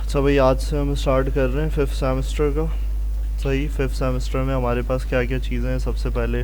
अच्छा भाई, आज से हम स्टार्ट कर रहे हैं फिफ्थ सेमेस्टर का। सही, फिफ्थ सेमेस्टर में हमारे पास क्या क्या चीज़ें हैं। सबसे पहले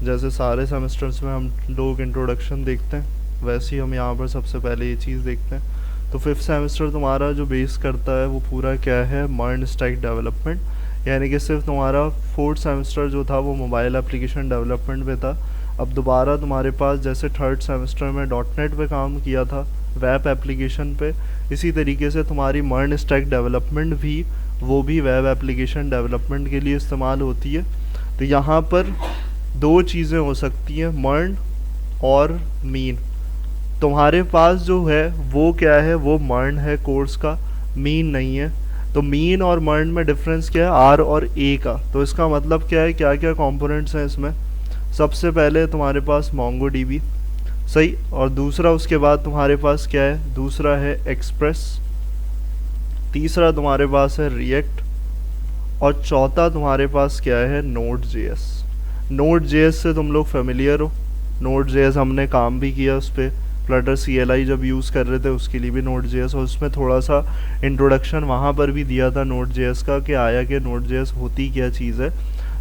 जैसे सारे सेमेस्टर्स में हम लोग इंट्रोडक्शन देखते हैं, वैसे ही हम यहाँ पर सबसे पहले ये चीज़ देखते हैं। तो फिफ्थ सेमेस्टर तुम्हारा जो बेस करता है वो पूरा क्या है, MERN स्टैक डेवलपमेंट। यानी कि सिर्फ तुम्हारा फोर्थ सेमेस्टर जो था वो मोबाइल एप्लीकेशन डेवलपमेंट पे था। अब दोबारा तुम्हारे पास जैसे थर्ड सेमेस्टर में .NET पे काम किया था, वेब एप्लीकेशन पे, इसी तरीके से तुम्हारी MERN स्टैक डेवलपमेंट भी वो भी वेब एप्लीकेशन डेवलपमेंट के लिए इस्तेमाल होती है। तो यहाँ पर दो चीज़ें हो सकती हैं, MERN और मीन। तुम्हारे पास जो है वो क्या है, वो MERN है कोर्स का, मीन नहीं है। तो मीन और MERN में डिफरेंस क्या है, आर और ए का। तो इसका मतलब क्या है, क्या क्या कंपोनेंट्स हैं इसमें। सबसे पहले तुम्हारे पास MongoDB, सही, और दूसरा उसके बाद तुम्हारे पास क्या है, दूसरा है एक्सप्रेस, तीसरा तुम्हारे पास है रिएक्ट, और चौथा तुम्हारे पास क्या है, Node.js। Node.js से तुम लोग फेमिलियर हो, Node.js हमने काम भी किया उस पर, फ्लटर CLI जब यूज़ कर रहे थे उसके लिए भी Node.js, और उसमें थोड़ा सा इंट्रोडक्शन वहाँ पर भी दिया था Node.js का, कि आया कि Node.js होती क्या चीज़ है।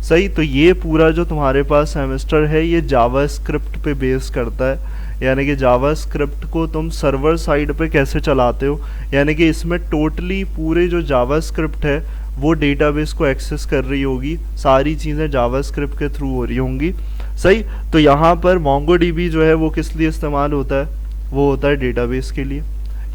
सही, तो ये पूरा जो तुम्हारे पास सेमेस्टर है ये जावास्क्रिप्ट पे बेस करता है। यानी कि जावास्क्रिप्ट को तुम सर्वर साइड पे कैसे चलाते हो, यानी कि इसमें टोटली पूरे जो जावास्क्रिप्ट है वो डेटाबेस को एक्सेस कर रही होगी, सारी चीज़ें जावास्क्रिप्ट के थ्रू हो रही होंगी। सही, तो यहाँ पर MongoDB जो है वो किस लिए इस्तेमाल होता है, वो होता है डेटाबेस के लिए।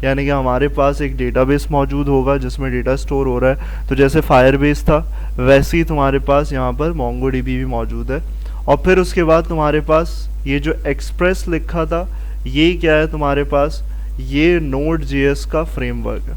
यानी कि हमारे पास एक डेटाबेस मौजूद होगा जिसमें डेटा स्टोर हो रहा है। तो जैसे फायरबेस था वैसे ही तुम्हारे पास यहाँ पर MongoDB भी मौजूद है। और फिर उसके बाद तुम्हारे पास ये जो एक्सप्रेस लिखा था ये क्या है तुम्हारे पास, ये Node.js का फ्रेमवर्क है।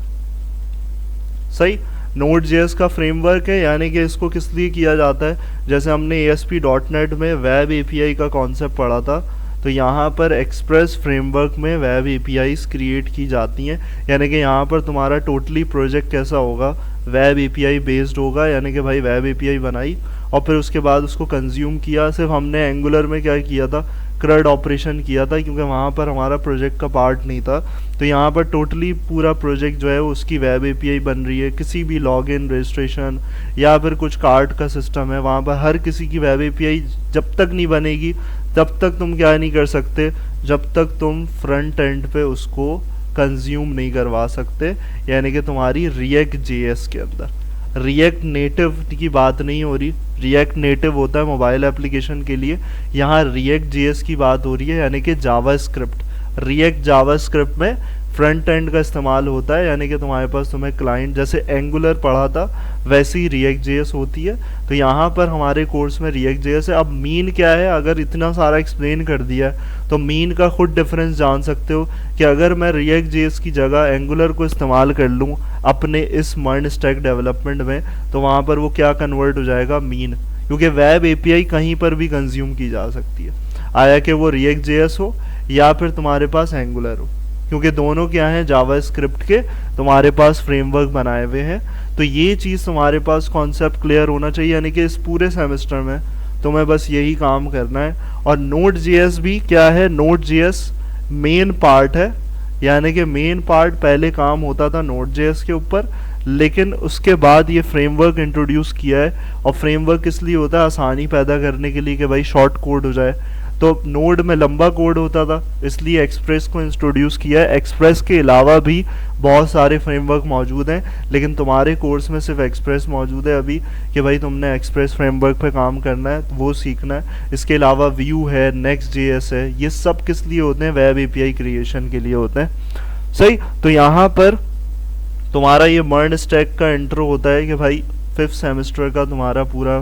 सही, Node.js का फ्रेमवर्क है। यानी कि इसको किस लिए किया जाता है, जैसे हमने ASP.NET में वेब API का कॉन्सेप्ट पढ़ा था, तो यहाँ पर एक्सप्रेस फ्रेमवर्क में वेब APIs क्रिएट की जाती हैं। यानी कि यहाँ पर तुम्हारा टोटली प्रोजेक्ट कैसा होगा, वेब API बेस्ड होगा। यानी कि भाई वेब API बनाई और फिर उसके बाद उसको कंज्यूम किया। सिर्फ हमने एंगुलर में क्या किया था, CRUD ऑपरेशन किया था, क्योंकि वहाँ पर हमारा प्रोजेक्ट का पार्ट नहीं था। तो यहाँ पर टोटली पूरा प्रोजेक्ट जो है उसकी वेब API बन रही है। किसी भी लॉगिन, रजिस्ट्रेशन या फिर कुछ कार्ड का सिस्टम है, वहाँ पर हर किसी की वेब API जब तक नहीं बनेगी तब तक तुम क्या नहीं कर सकते, जब तक तुम फ्रंट एंड पे उसको कंज्यूम नहीं करवा सकते। यानी कि तुम्हारी React.js के अंदर रिएक्ट नेटिव की बात नहीं हो रही, रिएक्ट नेटिव होता है मोबाइल एप्लीकेशन के लिए, यहाँ React.js की बात हो रही है। यानी कि जावास्क्रिप्ट, रिएक्ट जावास्क्रिप्ट में फ्रंट एंड का इस्तेमाल होता है। यानी कि तुम्हारे पास तुम्हें क्लाइंट जैसे एंगुलर पढ़ा था वैसे ही React.js होती है। तो यहाँ पर हमारे कोर्स में React.js है। अब मीन क्या है, अगर इतना सारा एक्सप्लेन कर दिया है तो मीन का खुद डिफरेंस जान सकते हो कि अगर मैं React.js की जगह एंगुलर को इस्तेमाल कर लूँ अपने इस MERN स्टैक डेवलपमेंट में, तो वहाँ पर वो क्या कन्वर्ट हो जाएगा, मीन। क्योंकि वेब API कहीं पर भी कंज्यूम की जा सकती है, आया कि वो React.js हो या फिर तुम्हारे पास एंगुलर हो, क्योंकि दोनों क्या हैं, जावास्क्रिप्ट के तुम्हारे पास फ्रेमवर्क बनाए हुए हैं। तो ये चीज़ तुम्हारे पास कॉन्सेप्ट क्लियर होना चाहिए। यानी कि इस पूरे सेमेस्टर में तुम्हें बस यही काम करना है। और Node.js भी क्या है, Node.js मेन पार्ट है। यानी कि मेन पार्ट पहले काम होता था Node.js के ऊपर, लेकिन उसके बाद ये फ्रेमवर्क इंट्रोड्यूस किया है। और फ्रेमवर्क किस लिए होता है, आसानी पैदा करने के लिए कि भाई शॉर्ट कोड हो जाए। तो नोड में लंबा कोड होता था, इसलिए एक्सप्रेस को इंट्रोड्यूस किया है। एक्सप्रेस के अलावा भी बहुत सारे फ्रेमवर्क मौजूद हैं, लेकिन तुम्हारे कोर्स में सिर्फ एक्सप्रेस मौजूद है अभी, कि भाई तुमने एक्सप्रेस फ्रेमवर्क पे काम करना है, वो सीखना है। इसके अलावा व्यू है, Next.js है, ये सब किस लिए होते हैं, वेब API क्रिएशन के लिए होते हैं। सही, तो यहाँ पर तुम्हारा ये MERN स्टैक का इंट्रो होता है कि भाई फिफ्थ सेमेस्टर का तुम्हारा पूरा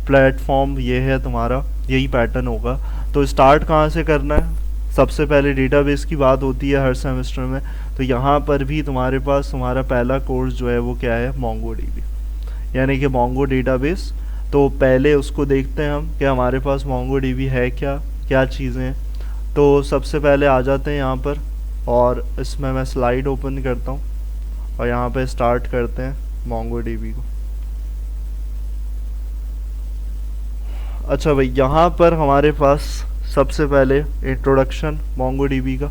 प्लेटफॉर्म ये है, तुम्हारा यही पैटर्न होगा। तो स्टार्ट कहाँ से करना है, सबसे पहले डेटाबेस की बात होती है हर सेमेस्टर में। तो यहाँ पर भी तुम्हारे पास तुम्हारा पहला कोर्स जो है वो क्या है, MongoDB, यानी कि Mongo डेटाबेस। तो पहले उसको देखते हैं हम कि हमारे पास MongoDB है क्या, क्या चीज़ें हैं। तो सबसे पहले आ जाते हैं यहाँ पर, और इसमें मैं स्लाइड ओपन करता हूँ और यहाँ पे स्टार्ट करते हैं MongoDB को। अच्छा भाई, यहाँ पर हमारे पास सबसे पहले इंट्रोडक्शन MongoDB का।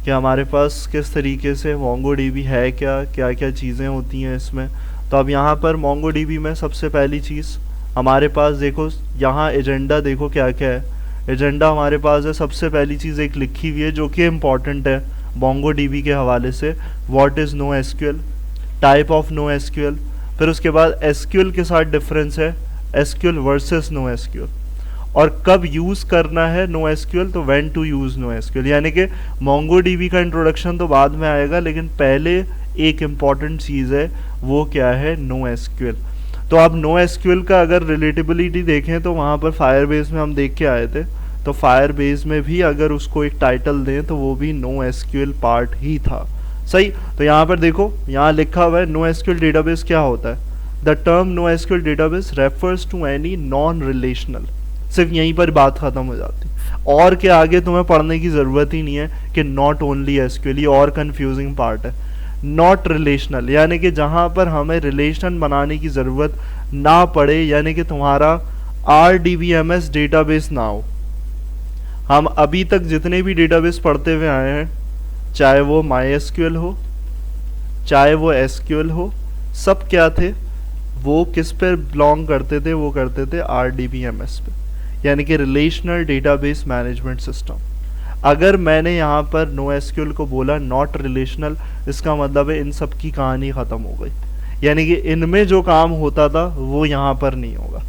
कि हमारे पास किस तरीके से MongoDB है, क्या क्या क्या चीज़ें होती हैं इसमें। तो अब यहाँ पर MongoDB में सबसे पहली चीज़ हमारे पास देखो, यहाँ एजेंडा देखो क्या क्या है। एजेंडा हमारे पास है, सबसे पहली चीज़ एक लिखी हुई है जो कि इम्पॉर्टेंट है MongoDB के हवाले से, what is no SQL, type of no SQL. फिर उसके बाद एसक्यूएल के साथ डिफरेंस है, एसक्यूएल वर्सेस नो एसक्यूएल, और कब यूज़ करना है नो एसक्यूएल, तो when to use no SQL. यानी कि MongoDB का इंट्रोडक्शन तो बाद में आएगा, लेकिन पहले एक इम्पॉर्टेंट चीज़ है, वो क्या है, नो एसक्यूएल। तो अब नो एसक्यूएल का अगर रिलेटेबिलिटी देखें तो वहाँ पर फायरबेस में हम देख के आए थे, तो फायरबेस में भी अगर उसको एक टाइटल दें तो वो भी नो एसक्यूएल पार्ट ही था। सही, तो यहाँ पर देखो, यहाँ लिखा हुआ है नो एसक्यूएल डेटाबेस क्या होता है। The term no SQL database refers to any non relational. सिर्फ यहीं पर बात खत्म हो जाती, और के आगे तुम्हें पढ़ने की ज़रूरत ही नहीं है कि नॉट ओनली एसक्यूएल, ये और कंफ्यूजिंग पार्ट है। नॉट रिलेशनल यानी कि जहाँ पर हमें रिलेशन बनाने की ज़रूरत ना पड़े, यानी कि तुम्हारा RDBMS डेटाबेस ना हो। हम अभी तक जितने भी डेटाबेस पढ़ते हुए आए हैं, चाहे वो MySQL हो, चाहे वो SQL हो, सब क्या थे, वो किस पे बिलोंग करते थे, वो करते थे RDBMS पे, यानी कि रिलेशनल डेटाबेस मैनेजमेंट सिस्टम। अगर मैंने यहाँ पर नो एसक्यूएल को बोला नॉट रिलेशनल, इसका मतलब है इन सब की कहानी ख़त्म हो गई, यानी कि इनमें जो काम होता था वो यहाँ पर नहीं होगा।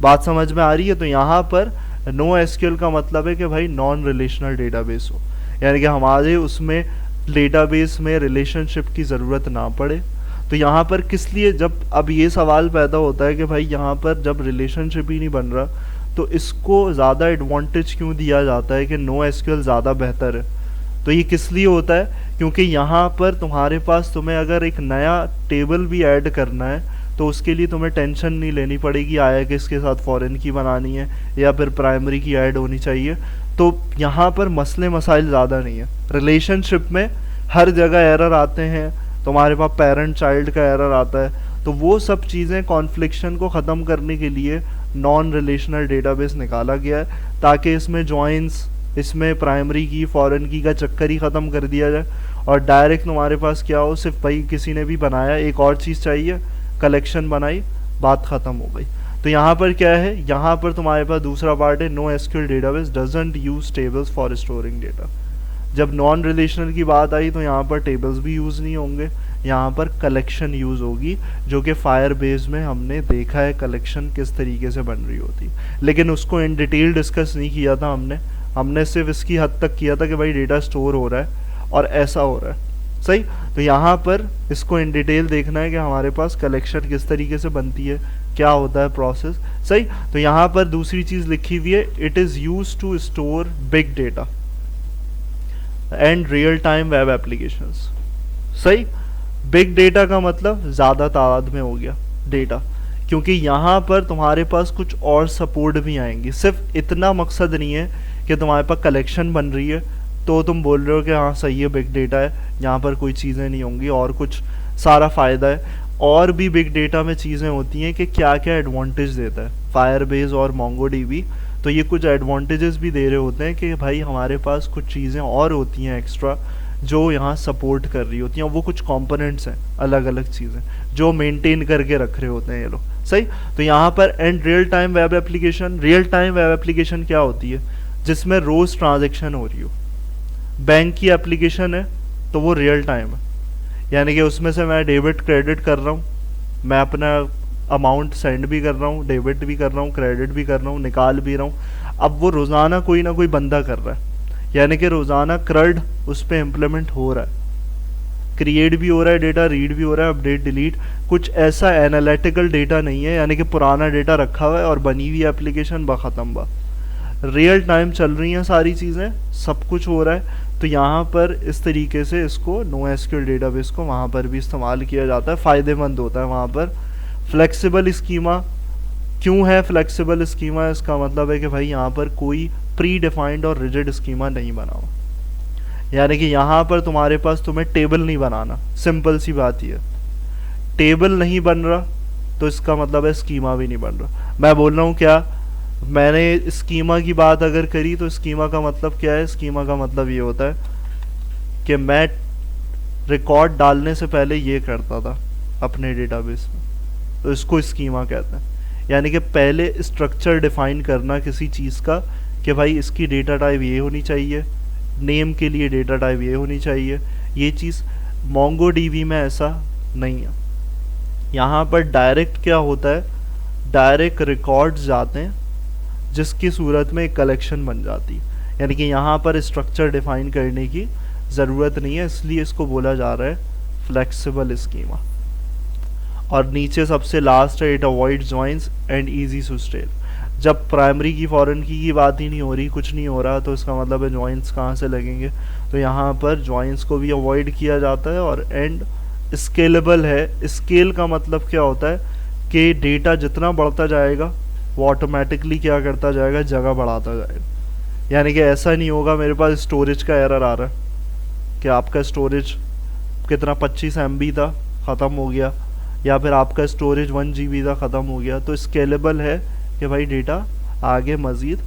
बात समझ में आ रही है? तो यहाँ पर नो एसक्यूएल का मतलब है कि भाई नॉन रिलेशनल डेटाबेस हो, यानी कि हमारे उसमें डेटाबेस में रिलेशनशिप की ज़रूरत ना पड़े। तो यहाँ पर किस लिए, जब अब ये सवाल पैदा होता है कि भाई यहाँ पर जब रिलेशनशिप ही नहीं बन रहा तो इसको ज़्यादा एडवांटेज क्यों दिया जाता है कि नो एसक्यूएल ज़्यादा बेहतर है। तो ये किस लिए होता है, क्योंकि यहाँ पर तुम्हारे पास तुम्हें अगर एक नया टेबल भी ऐड करना है तो उसके लिए तुम्हें टेंशन नहीं लेनी पड़ेगी आया कि इसके साथ फॉरेन की बनानी है या फिर प्राइमरी की ऐड होनी चाहिए। तो यहाँ पर मसले मसाइल ज़्यादा नहीं है। रिलेशनशिप में हर जगह एरर आते हैं, तुम्हारे पास पेरेंट चाइल्ड का एरर आता है, तो वो सब चीज़ें कॉन्फ्लिक्शन को ख़त्म करने के लिए नॉन रिलेशनल डेटाबेस निकाला गया है, ताकि इसमें जॉइंस, इसमें प्राइमरी की फॉरेन की का चक्कर ही ख़त्म कर दिया जाए और डायरेक्ट तुम्हारे पास क्या हो, सिर्फ भाई किसी ने भी बनाया, एक और चीज़ चाहिए, कलेक्शन बनाई, बात ख़त्म हो गई। तो यहाँ पर क्या है, यहाँ पर तुम्हारे पास दूसरा पार्ट है, no SQL database doesn't use tables for storing data. जब नॉन रिलेशनल की बात आई तो यहाँ पर टेबल्स भी यूज़ नहीं होंगे, यहाँ पर कलेक्शन यूज़ होगी, जो कि फायरबेस में हमने देखा है कलेक्शन किस तरीके से बन रही होती, लेकिन उसको इन डिटेल डिस्कस नहीं किया था हमने सिर्फ इसकी हद तक किया था कि भाई डेटा स्टोर हो रहा है और ऐसा हो रहा है। सही, तो यहाँ पर इसको इन डिटेल देखना है कि हमारे पास कलेक्शन किस तरीके से बनती है, क्या होता है प्रोसेस। सही, तो यहाँ पर दूसरी चीज़ लिखी हुई है, it is use to store big data and real time web applications. सही, बिग डेटा का मतलब ज़्यादा तादाद में हो गया डेटा, क्योंकि यहाँ पर तुम्हारे पास कुछ और सपोर्ट भी आएंगी। सिर्फ इतना मकसद नहीं है कि तुम्हारे पास कलेक्शन बन रही है तो तुम बोल रहे हो कि हाँ सही है बिग डेटा है, यहाँ पर कोई चीज़ें नहीं होंगी और कुछ सारा फ़ायदा है। और भी बिग डेटा में चीज़ें होती हैं कि क्या क्या एडवांटेज देता है फायरबेस और MongoDB, तो ये कुछ एडवांटेजेस भी दे रहे होते हैं कि भाई हमारे पास कुछ चीज़ें और होती हैं एक्स्ट्रा जो यहाँ सपोर्ट कर रही होती हैं, वो कुछ कंपोनेंट्स हैं, अलग अलग चीज़ें जो मेंटेन करके रख रहे होते हैं ये लोग। सही, तो यहाँ पर and real time web application, real time web application क्या होती है, जिसमें रोज़ ट्रांजेक्शन हो रही हो। बैंक की एप्लीकेशन है तो वो रियल टाइम है, यानी कि उसमें से मैं डेबिट क्रेडिट कर रहा हूँ, मैं अपना अमाउंट सेंड भी कर रहा हूँ, डेबिट भी कर रहा हूँ, क्रेडिट भी कर रहा हूँ, निकाल भी रहा हूँ। अब वो रोज़ाना कोई ना कोई बंदा कर रहा है, यानी कि रोज़ाना CRUD उस पर इम्प्लीमेंट हो रहा है, क्रिएट भी हो रहा है डेटा, रीड भी हो रहा है, अपडेट डिलीट। कुछ ऐसा एनालिटिकल डेटा नहीं है, यानी कि पुराना डेटा रखा हुआ है और बनी हुई एप्लीकेशन बख़त्म बा, रियल टाइम चल रही हैं सारी चीज़ें, सब कुछ हो रहा है। तो यहाँ पर इस तरीके से इसको नो एसक्यूएल डेटाबेस को वहाँ पर भी इस्तेमाल किया जाता है, फ़ायदेमंद होता है वहाँ पर। फ्लेक्सिबल स्कीमा क्यों है, फ्लेक्सिबल स्कीमा इसका मतलब है कि भाई यहाँ पर कोई प्री डिफाइंड और रिजिड स्कीमा नहीं बनाओ, यानी कि यहाँ पर तुम्हारे पास तुम्हें टेबल नहीं बनाना, सिंपल सी बात ही है, टेबल नहीं बन रहा तो इसका मतलब है स्कीमा भी नहीं बन रहा। मैं बोल रहा हूँ क्या, मैंने स्कीमा की बात अगर करी तो स्कीमा का मतलब क्या है, स्कीमा का मतलब ये होता है कि मैं रिकॉर्ड डालने से पहले ये करता था अपने डेटाबेस में, तो इसको स्कीमा कहते हैं। यानी कि पहले स्ट्रक्चर डिफाइन करना किसी चीज़ का कि भाई इसकी डेटा टाइप ये होनी चाहिए, नेम के लिए डेटा टाइप ये होनी चाहिए, ये चीज़ MongoDB में ऐसा नहीं है। यहाँ पर डायरेक्ट क्या होता है, डायरेक्ट रिकॉर्ड्स जाते हैं जिसकी सूरत में एक कलेक्शन बन जाती है। यानी कि यहाँ पर स्ट्रक्चर डिफाइन करने की ज़रूरत नहीं है, इसलिए इसको बोला जा रहा है फ्लेक्सिबल स्कीमा। और नीचे सबसे लास्ट है, it avoid joins and easy to scale. जब प्राइमरी की फॉरेन की बात ही नहीं हो रही, कुछ नहीं हो रहा, तो इसका मतलब है जॉइंट्स कहाँ से लगेंगे। तो यहाँ पर जॉइंट्स को भी अवॉइड किया जाता है। और एंड स्केलेबल है। स्केल का मतलब क्या होता है कि डेटा जितना बढ़ता जाएगा वो ऑटोमेटिकली क्या करता जाएगा, जगह बढ़ाता जाएगा। यानी कि ऐसा नहीं होगा मेरे पास स्टोरेज का एरर आ रहा है कि आपका स्टोरेज कितना 25 MB था, ख़त्म हो गया, या फिर आपका स्टोरेज 1 GB था, ख़त्म हो गया। तो स्केलेबल है कि भाई डेटा आगे मज़ीद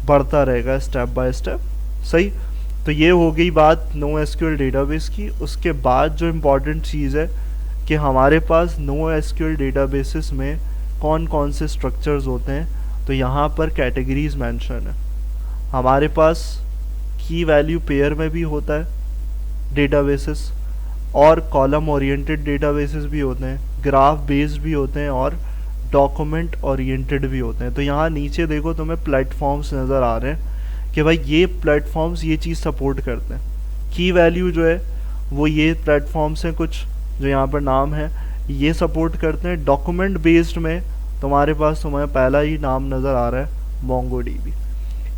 बढ़ता रहेगा स्टेप बाय स्टेप। सही। तो ये हो गई बात NoSQL डेटाबेस की। उसके बाद जो इम्पॉर्टेंट चीज़ है कि हमारे पास NoSQL डेटाबेसेस में कौन कौन से स्ट्रक्चर्स होते हैं। तो यहाँ पर कैटेगरीज मेंशन है। हमारे पास की वैल्यू पेयर में भी होता है डेटाबेसेस, और कॉलम ओरिएंटेड डेटाबेसेस भी होते हैं, ग्राफ बेस्ड भी होते हैं, और डॉक्यूमेंट ओरिएंटेड भी होते हैं। तो यहाँ नीचे देखो तुम्हें प्लेटफॉर्म्स नज़र आ रहे हैं कि भाई ये प्लेटफॉर्म्स ये चीज़ सपोर्ट करते हैं। की वैल्यू जो है वो ये प्लेटफॉर्म्स हैं, कुछ जो यहाँ पर नाम है ये सपोर्ट करते हैं। डॉक्यूमेंट बेस्ड में तुम्हारे पास तुम्हें पहला ही नाम नज़र आ रहा है MongoDB।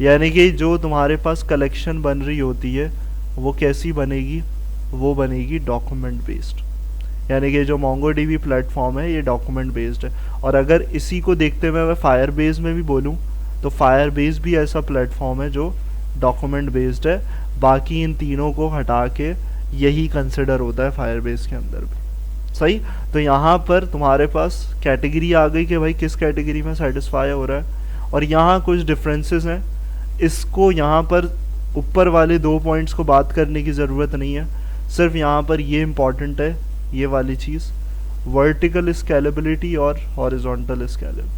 यानी कि जो तुम्हारे पास कलेक्शन बन रही होती है वो कैसी बनेगी, वो बनेगी डॉक्यूमेंट बेस्ड। यानी कि जो MongoDB प्लेटफॉर्म है ये डॉक्यूमेंट बेस्ड है। और अगर इसी को देखते हुए मैं फायरबेस में भी बोलूँ तो फायरबेस भी ऐसा प्लेटफॉर्म है जो डॉक्यूमेंट बेस्ड है। बाकी इन तीनों को हटा के यही कंसिडर होता है फायरबेस के अंदर भी। सही। तो यहाँ पर तुम्हारे पास कैटेगरी आ गई कि भाई किस कैटेगरी में सेटिस्फाई हो रहा है। और यहाँ कुछ डिफरेंसेस हैं, इसको यहाँ पर ऊपर वाले 2 पॉइंट्स को बात करने की ज़रूरत नहीं है। सिर्फ यहाँ पर ये इम्पॉर्टेंट है, ये वाली चीज़, वर्टिकल स्केलेबिलिटी और हॉरिजॉन्टल स्केलेबिलिटी।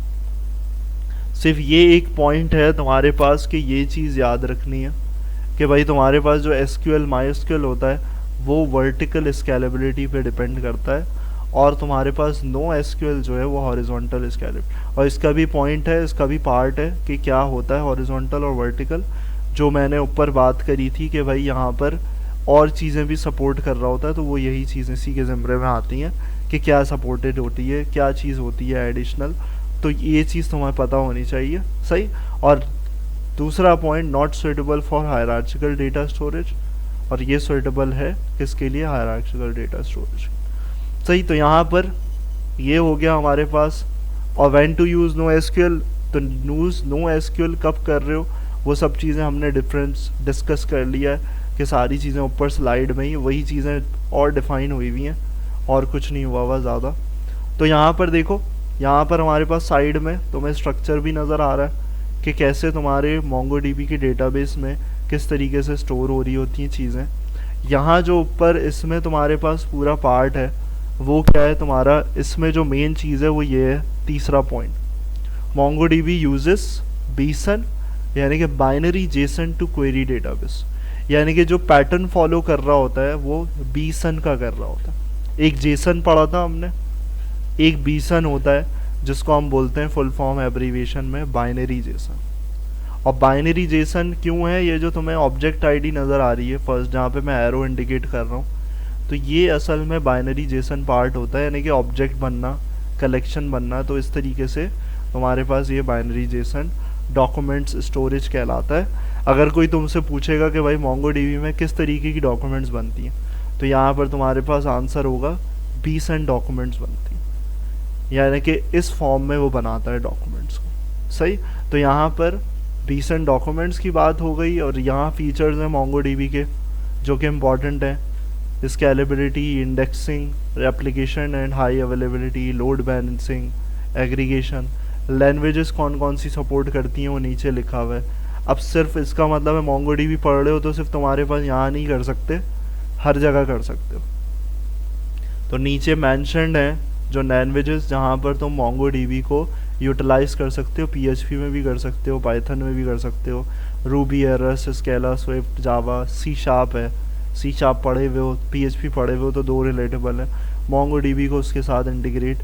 सिर्फ ये एक पॉइंट है तुम्हारे पास कि ये चीज़ याद रखनी है कि भाई तुम्हारे पास जो SQL MySQL होता है वो वर्टिकल स्केलेबिलिटी पे डिपेंड करता है, और तुम्हारे पास NoSQL जो है वो हॉरिजॉन्टल स्केलेबिलिटी। और इसका भी पॉइंट है, इसका भी पार्ट है कि क्या होता है हॉरिजॉन्टल और वर्टिकल, जो मैंने ऊपर बात करी थी कि भाई यहाँ पर और चीज़ें भी सपोर्ट कर रहा होता है। तो वो यही चीज़ें इसी के ज़िम्मे में आती हैं कि क्या सपोर्टेड होती है, क्या चीज़ होती है एडिशनल। तो ये चीज़ तुम्हें पता होनी चाहिए। सही। और दूसरा point, not suitable for hierarchical data storage, और ये सुइटेबल है किसके लिए, हायरार्चिकल डेटा स्टोरेज। सही। तो यहाँ पर ये हो गया हमारे पास। और व्हेन टू यूज़ NoSQL, तो NoSQL कब कर रहे हो वो सब चीज़ें हमने डिफरेंस डिस्कस कर लिया है कि सारी चीज़ें ऊपर स्लाइड में ही वही चीज़ें और डिफ़ाइन हुई हुई हैं, और कुछ नहीं हुआ हुआ ज़्यादा। तो यहाँ पर देखो, यहाँ पर हमारे पास साइड में तुम्हें स्ट्रक्चर भी नज़र आ रहा है कि कैसे तुम्हारे MongoDB के डेटाबेस में किस तरीके से स्टोर हो रही होती हैं चीज़ें। यहाँ जो ऊपर इसमें तुम्हारे पास पूरा पार्ट है वो क्या है तुम्हारा, इसमें जो मेन चीज़ है वो ये है, तीसरा पॉइंट, MongoDB यूजेस बीसन, यानी कि binary JSON to query database. यानी कि जो पैटर्न फॉलो कर रहा होता है वो बीसन का कर रहा होता है। एक जेसन पढ़ा था हमने, एक बीसन होता है जिसको हम बोलते हैं फुल फॉर्म एब्रीविएशन में बाइनरी जेसन। और बाइनरी जेसन क्यों है, ये जो तुम्हें ऑब्जेक्ट आईडी नज़र आ रही है फर्स्ट, जहाँ पे मैं एरो इंडिकेट कर रहा हूँ, तो ये असल में बाइनरी जेसन पार्ट होता है, यानी कि ऑब्जेक्ट बनना, कलेक्शन बनना। तो इस तरीके से तुम्हारे पास ये बाइनरी जेसन डॉक्यूमेंट्स स्टोरेज कहलाता है। अगर कोई तुमसे पूछेगा कि भाई MongoDB में किस तरीके की डॉक्यूमेंट्स बनती हैं, तो यहाँ पर तुम्हारे पास आंसर होगा बीसन डॉक्यूमेंट्स बनती हैं, यानी कि इस फॉर्म में वो बनाता है डॉक्यूमेंट्स को। सही। तो यहाँ पर बीसन डॉक्यूमेंट्स की बात हो गई। और यहाँ फीचर्स हैं MongoDB के जो कि इम्पॉर्टेंट हैं, scalability, indexing, replication and high availability, load balancing, aggregation. Languages कौन कौन सी सपोर्ट करती हैं वो नीचे लिखा हुआ है। अब सिर्फ इसका मतलब है MongoDB पढ़ रहे हो तो सिर्फ तुम्हारे पास यहाँ नहीं कर सकते, हर जगह कर सकते हो। तो नीचे मैंशनड है जो लैंग्वेजेस जहाँ पर तुम MongoDB को यूटिलाइज कर सकते हो, PHP में भी कर सकते हो, पाइथन में भी कर सकते हो, रूबी है, रस्ट, स्केला, स्विफ्ट, जावा, C# है, C# पढ़े हुए हो, PHP पढ़े हुए हो तो दो रिलेटेबल है, MongoDB को उसके साथ इंटीग्रेट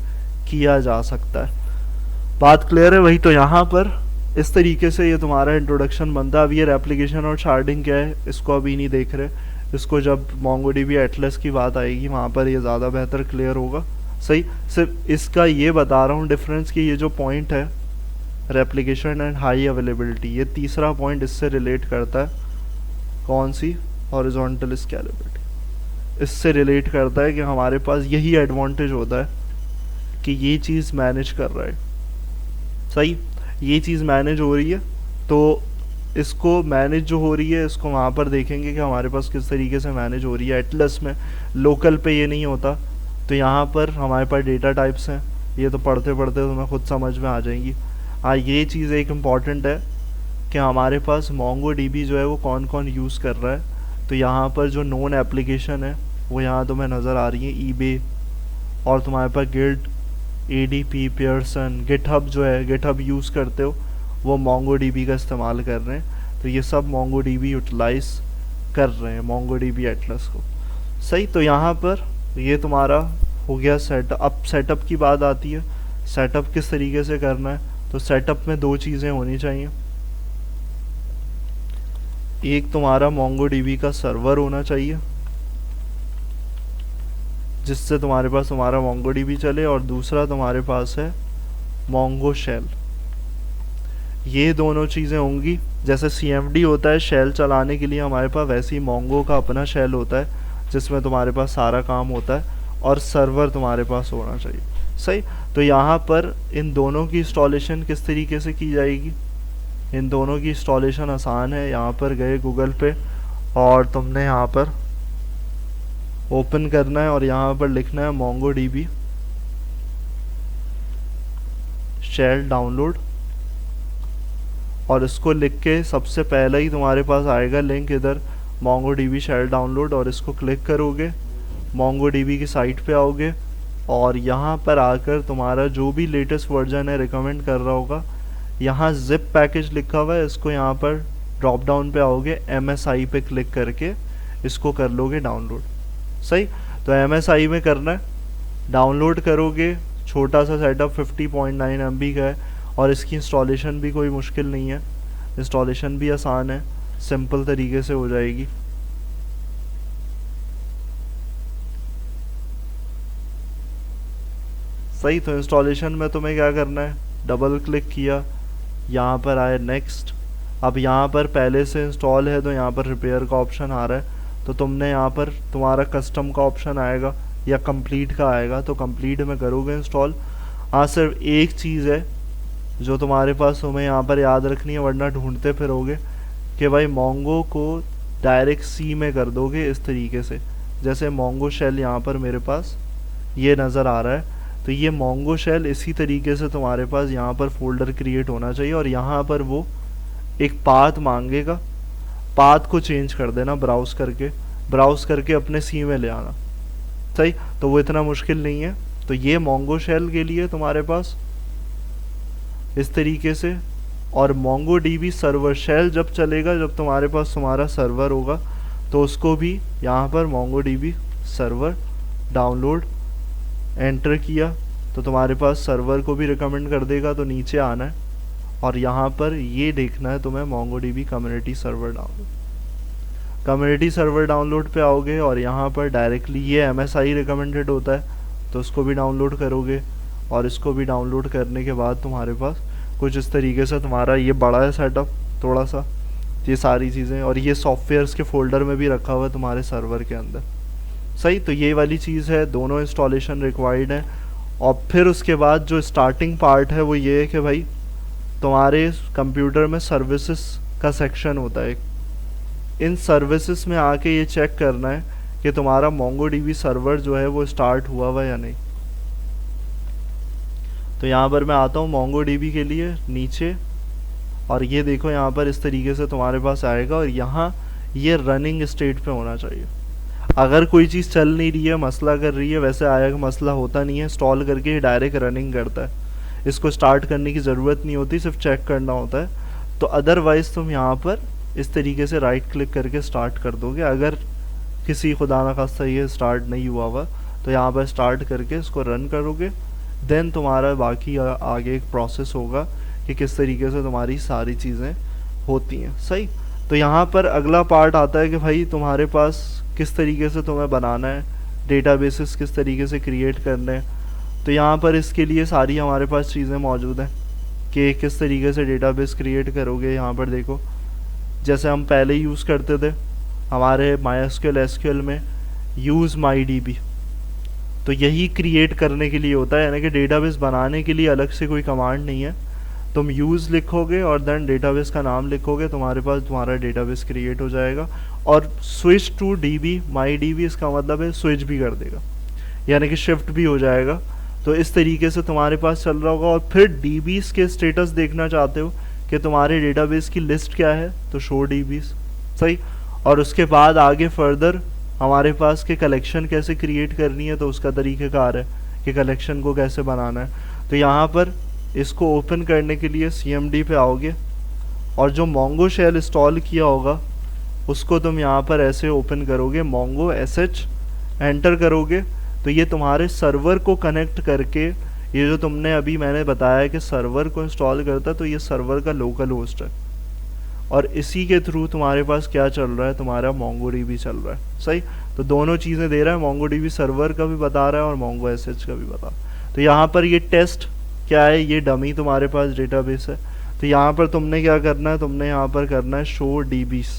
किया जा सकता है। बात क्लियर है वही। तो यहाँ पर इस तरीके से ये तुम्हारा इंट्रोडक्शन बनता है। अब ये रेप्लिकेशन और शार्डिंग क्या है इसको अभी नहीं देख रहे, इसको जब MongoDB एटलस की बात आएगी वहाँ पर ये ज़्यादा बेहतर क्लियर होगा। सही, सिर्फ इसका ये बता रहा हूँ डिफरेंस कि ये जो पॉइंट है रेप्लिकेशन एंड हाई अवेलेबिलिटी, ये तीसरा पॉइंट इससे रिलेट करता है। कौन सी? Horizontal scalability. इससे रिलेट करता है कि हमारे पास यही एडवांटेज होता है कि ये चीज़ मैनेज कर रहा है। सही, ये चीज़ मैनेज हो रही है, तो इसको मैनेज जो हो रही है इसको वहाँ पर देखेंगे कि हमारे पास किस तरीके से मैनेज हो रही है। एटलस में लोकल पे ये नहीं होता, तो यहाँ पर हमारे पास डेटा टाइप्स हैं, ये तो पढ़ते पढ़ते तुम्हें खुद समझ में आ जाएंगी। हाँ, ये चीज़ एक इम्पॉर्टेंट है कि हमारे पास MongoDB जो है वो कौन कौन यूज़ कर रहा है। तो यहाँ पर जो नोन एप्लीकेशन है वो यहाँ तुम्हें नज़र आ रही है, eBay, और तुम्हारे पास गिल्ड, ADP, पियर्सन, गिटहब जो है, गिटहब यूज़ करते हो वो MongoDB का इस्तेमाल कर रहे हैं। तो ये सब MongoDB यूटिलाइज कर रहे हैं MongoDB एटलस को। सही, तो यहाँ पर ये तुम्हारा हो गया सेटअप। अब सेटअप की बात आती है, सेटअप किस तरीके से करना है। तो सेटअप में दो चीज़ें होनी चाहिए, एक तुम्हारा MongoDB का सर्वर होना चाहिए जिससे तुम्हारे पास तुम्हारा MongoDB चले, और दूसरा तुम्हारे पास है Mongo शेल। ये दोनों चीज़ें होंगी। जैसे CMD होता है शेल चलाने के लिए हमारे पास, वैसे ही Mongo का अपना शेल होता है जिसमें तुम्हारे पास सारा काम होता है, और सर्वर तुम्हारे पास होना चाहिए। सही, तो यहाँ पर इन दोनों की इंस्टॉलेशन किस तरीके से की जाएगी। इन दोनों की इंस्टॉलेशन आसान है। यहाँ पर गए गूगल पे और तुमने यहाँ पर ओपन करना है और यहाँ पर लिखना है MongoDB शेल डाउनलोड, और इसको लिख के सबसे पहले ही तुम्हारे पास आएगा लिंक इधर MongoDB शेल डाउनलोड, और इसको क्लिक करोगे MongoDB की साइट पे आओगे, और यहाँ पर आकर तुम्हारा जो भी लेटेस्ट वर्जन है रिकमेंड कर रहा होगा, यहाँ जिप पैकेज लिखा हुआ है, इसको यहाँ पर ड्रॉप डाउन पे आओगे, MSI पे क्लिक करके इसको कर लोगे डाउनलोड। सही, तो MSI में करना है, डाउनलोड करोगे, छोटा सा सेटअप 50.9 MB का है, और इसकी इंस्टॉलेशन भी कोई मुश्किल नहीं है, इंस्टॉलेशन भी आसान है, सिंपल तरीके से हो जाएगी। सही, तो इंस्टॉलेशन में तुम्हें क्या करना है, डबल क्लिक किया, यहाँ पर आए नेक्स्ट। अब यहाँ पर पहले से इंस्टॉल है तो यहाँ पर रिपेयर का ऑप्शन आ रहा है, तो तुमने यहाँ पर तुम्हारा कस्टम का ऑप्शन आएगा या कंप्लीट का आएगा, तो कंप्लीट में करोगे इंस्टॉल। हाँ, सिर्फ एक चीज़ है जो तुम्हारे पास तुम्हें यहाँ पर याद रखनी है, वरना ढूंढते फिरोगे, कि भाई Mongo को डायरेक्ट C में कर दोगे इस तरीके से। जैसे Mongo शेल यहाँ पर मेरे पास ये नज़र आ रहा है, तो ये Mongo शेल इसी तरीके से तुम्हारे पास यहाँ पर फोल्डर क्रिएट होना चाहिए, और यहाँ पर वो एक पाथ मांगेगा, पाथ को चेंज कर देना ब्राउज करके अपने C में ले आना। सही, तो वो इतना मुश्किल नहीं है। तो ये Mongo शेल के लिए तुम्हारे पास इस तरीके से, और MongoDB सर्वर शेल जब चलेगा जब तुम्हारे पास तुम्हारा सर्वर होगा, तो उसको भी यहाँ पर MongoDB सर्वर डाउनलोड एंटर किया तो तुम्हारे पास सर्वर को भी रिकमेंड कर देगा। तो नीचे आना है और यहाँ पर ये देखना है तुम्हें MongoDB community server download. Community server download पे आओगे और यहाँ पर डायरेक्टली ये MSI रिकमेंडेड होता है, तो उसको भी डाउनलोड करोगे, और इसको भी डाउनलोड करने के बाद तुम्हारे पास कुछ इस तरीके से तुम्हारा ये बड़ा है सेटअप थोड़ा सा, ये सारी चीज़ें, और ये सॉफ्टवेयर्स के फोल्डर में भी रखा हुआ है तुम्हारे सर्वर के अंदर। सही, तो ये वाली चीज़ है, दोनों इंस्टॉलेशन रिक्वायर्ड है। और फिर उसके बाद जो स्टार्टिंग पार्ट है वो ये है कि भाई तुम्हारे कंप्यूटर में सर्विसेज का सेक्शन होता है, इन सर्विसेज में आके ये चेक करना है कि तुम्हारा MongoDB सर्वर जो है वो स्टार्ट हुआ या नहीं। तो यहाँ पर मैं आता हूँ MongoDB के लिए नीचे, और ये देखो यहाँ पर इस तरीके से तुम्हारे पास आएगा, और यहाँ ये रनिंग स्टेट पे होना चाहिए। अगर कोई चीज़ चल नहीं रही है, मसला कर रही है, वैसे आया कि मसला होता नहीं है, इंस्टॉल करके डायरेक्ट रनिंग करता है, इसको स्टार्ट करने की ज़रूरत नहीं होती, सिर्फ चेक करना होता है। तो अदरवाइज़ तुम यहाँ पर इस तरीके से राइट क्लिक करके स्टार्ट कर दोगे। अगर किसी खुदा न खास्ता ये स्टार्ट नहीं हुआ हुआ तो यहाँ पर स्टार्ट करके इसको रन करोगे, देन तुम्हारा बाकी आगे एक प्रोसेस होगा कि किस तरीके से तुम्हारी सारी चीज़ें होती हैं। सही, तो यहाँ पर अगला पार्ट आता है कि भाई तुम्हारे पास किस तरीके से तुम्हें बनाना है, डेटाबेसेस किस तरीके से क्रिएट करने हैं। तो यहाँ पर इसके लिए सारी हमारे पास चीज़ें मौजूद हैं कि किस तरीके से डेटाबेस क्रिएट करोगे। यहाँ पर देखो, जैसे हम पहले यूज़ करते थे हमारे MySQL SQL में यूज़ MyDB, तो यही क्रिएट करने के लिए होता है, यानी कि डेटाबेस बनाने के लिए अलग से कोई कमांड नहीं है। तुम यूज़ लिखोगे और देन डेटाबेस का नाम लिखोगे, तुम्हारे पास तुम्हारा डेटाबेस क्रिएट हो जाएगा। और स्विच टू DB MyDB इसका मतलब है स्विच भी कर देगा, यानी कि शिफ्ट भी हो जाएगा। तो इस तरीके से तुम्हारे पास चल रहा होगा। और फिर DBs के स्टेटस देखना चाहते हो कि तुम्हारे डेटाबेस की लिस्ट क्या है, तो शो DBs। सही, और उसके बाद आगे फर्दर हमारे पास के कलेक्शन कैसे क्रिएट करनी है, तो उसका तरीक़ेकार है कि कलेक्शन को कैसे बनाना है। तो यहाँ पर इसको ओपन करने के लिए CMD पे आओगे और जो मोंगो शेल इंस्टॉल किया होगा उसको तुम यहाँ पर ऐसे ओपन करोगे, मोंगो SH एंटर करोगे, तो ये तुम्हारे सर्वर को कनेक्ट करके, ये जो तुमने अभी मैंने बताया कि सर्वर को इंस्टॉल करता है, तो ये सर्वर का लोकल होस्ट है और इसी के थ्रू तुम्हारे पास क्या चल रहा है, तुम्हारा MongoDB चल रहा है। सही, तो दोनों चीज़ें दे रहा है, MongoDB सर्वर का भी बता रहा है और मोंगो SH का भी बता। तो यहाँ पर ये टेस्ट क्या है, ये डमी तुम्हारे पास डेटाबेस है। तो यहाँ पर तुमने क्या करना है, तुमने यहाँ पर करना है शो DBs।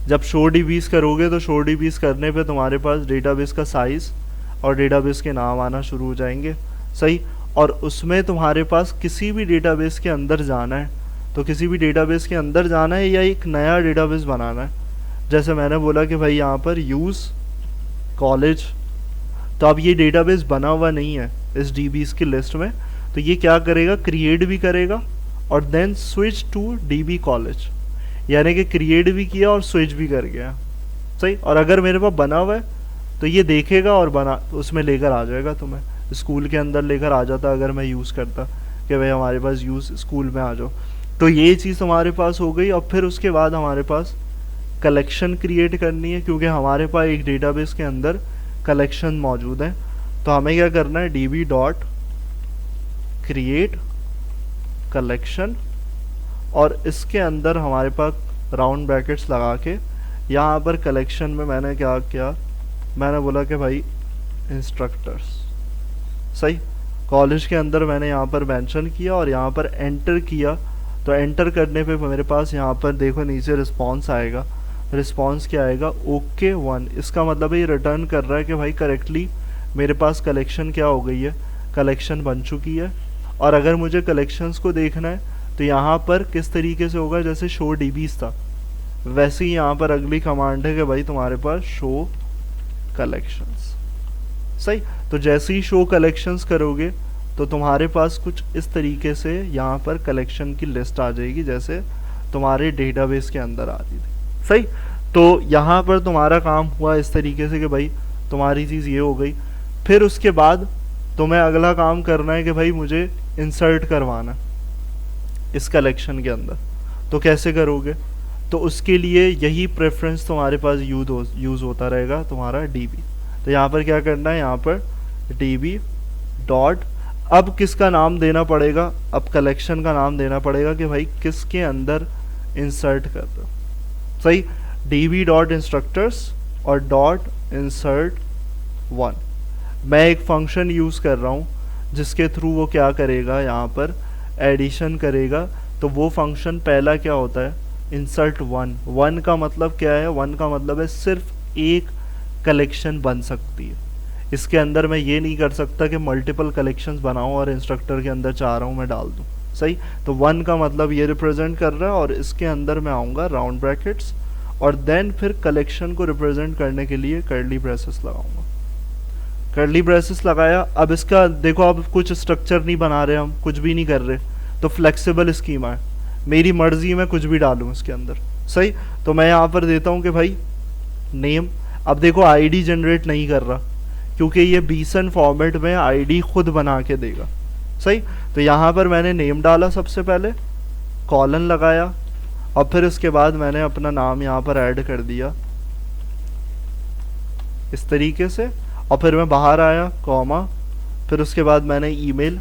जब शो DBs करोगे तो शो DBs करने पे तुम्हारे पास डेटाबेस का साइज़ और डेटाबेस के नाम आना शुरू हो जाएंगे। सही, और उसमें तुम्हारे पास किसी भी डेटाबेस के अंदर जाना है, तो किसी भी डेटाबेस के अंदर जाना है या एक नया डेटाबेस बनाना है। जैसे मैंने बोला कि भाई यहाँ पर यूज़ कॉलेज, तो अब ये डेटाबेस बना हुआ नहीं है इस DBs की लिस्ट में, तो ये क्या करेगा, क्रिएट भी करेगा और then switch to DB college, यानी कि क्रिएट भी किया और स्विच भी कर गया। सही, और अगर मेरे पास बना हुआ है तो ये देखेगा और बना उसमें लेकर आ जाएगा तुम्हें, स्कूल के अंदर लेकर आ जाता अगर मैं यूज़ करता कि भाई हमारे पास यूज़ स्कूल में आ जाओ। तो ये चीज़ हमारे पास हो गई। और फिर उसके बाद हमारे पास कलेक्शन क्रिएट करनी है, क्योंकि हमारे पास एक डेटाबेस के अंदर कलेक्शन मौजूद है। तो हमें क्या करना है, DB डॉट क्रिएट कलेक्शन, और इसके अंदर हमारे पास राउंड ब्रैकेट्स लगा के यहाँ पर कलेक्शन में मैंने क्या किया, मैंने बोला कि भाई इंस्ट्रक्टर्स। सही, कॉलेज के अंदर मैंने यहाँ पर मेंशन किया और यहाँ पर एंटर किया। तो एंटर करने पे मेरे पास यहाँ पर देखो नीचे रिस्पांस आएगा। रिस्पांस क्या आएगा, ओके 1। इसका मतलब है ये रिटर्न कर रहा है कि भाई करेक्टली मेरे पास कलेक्शन क्या हो गई है, कलेक्शन बन चुकी है। और अगर मुझे कलेक्शंस को देखना है तो यहाँ पर किस तरीके से होगा, जैसे शो DBs था वैसे ही यहाँ पर अगली कमांड है कि भाई तुम्हारे पास शो कलेक्शंस। सही, तो जैसे ही शो कलेक्शंस करोगे तो तुम्हारे पास कुछ इस तरीके से यहाँ पर कलेक्शन की लिस्ट आ जाएगी, जैसे तुम्हारे डेटाबेस के अंदर आ रही थी। सही, तो यहाँ पर तुम्हारा काम हुआ इस तरीके से कि भाई तुम्हारी चीज़ ये हो गई। फिर उसके बाद तुम्हें अगला काम करना है कि भाई मुझे इंसर्ट करवाना इस कलेक्शन के अंदर। तो कैसे करोगे, तो उसके लिए यही प्रेफरेंस तुम्हारे पास यूज़ होता रहेगा, तुम्हारा DB। तो यहाँ पर क्या करना है, यहाँ पर DB डॉट, अब किसका नाम देना पड़ेगा, अब कलेक्शन का नाम देना पड़ेगा कि भाई किसके अंदर इंसर्ट कर रहे हो। सही, DB डॉट इंस्ट्रक्टर्स और डॉट इंसर्ट 1। मैं एक फंक्शन यूज़ कर रहा हूँ जिसके थ्रू वो क्या करेगा, यहाँ पर एडिशन करेगा। तो वो फंक्शन पहला क्या होता है, इंसर्ट 1। 1 का मतलब क्या है, 1 का मतलब है सिर्फ एक कलेक्शन बन सकती है। इसके अंदर मैं ये नहीं कर सकता कि मल्टीपल कलेक्शंस बनाऊं और इंस्ट्रक्टर के अंदर चाह रहा हूँ मैं डाल दूं। सही, तो 1 का मतलब ये रिप्रेजेंट कर रहा है और इसके अंदर मैं आऊँगा राउंड ब्रैकेट्स और देन फिर कलेक्शन को रिप्रेजेंट करने के लिए कर्ली ब्रेसेस लगाऊंगा। कर्ली ब्रेसेस लगाया। अब इसका देखो, अब कुछ स्ट्रक्चर नहीं बना रहे, हम कुछ भी नहीं कर रहे, तो फ्लेक्सिबल स्कीमा है, मेरी मर्जी में कुछ भी डालूँ इसके अंदर। सही, तो मैं यहाँ पर देता हूँ कि भाई नेम। अब देखो आईडी जनरेट नहीं कर रहा क्योंकि ये बीसन फॉर्मेट में आईडी खुद बना के देगा। सही, तो यहाँ पर मैंने नेम डाला सबसे पहले, कॉलन लगाया और फिर उसके बाद मैंने अपना नाम यहाँ पर ऐड कर दिया इस तरीके से, और फिर मैं बाहर आया कॉमा, फिर उसके बाद मैंने ईमेल।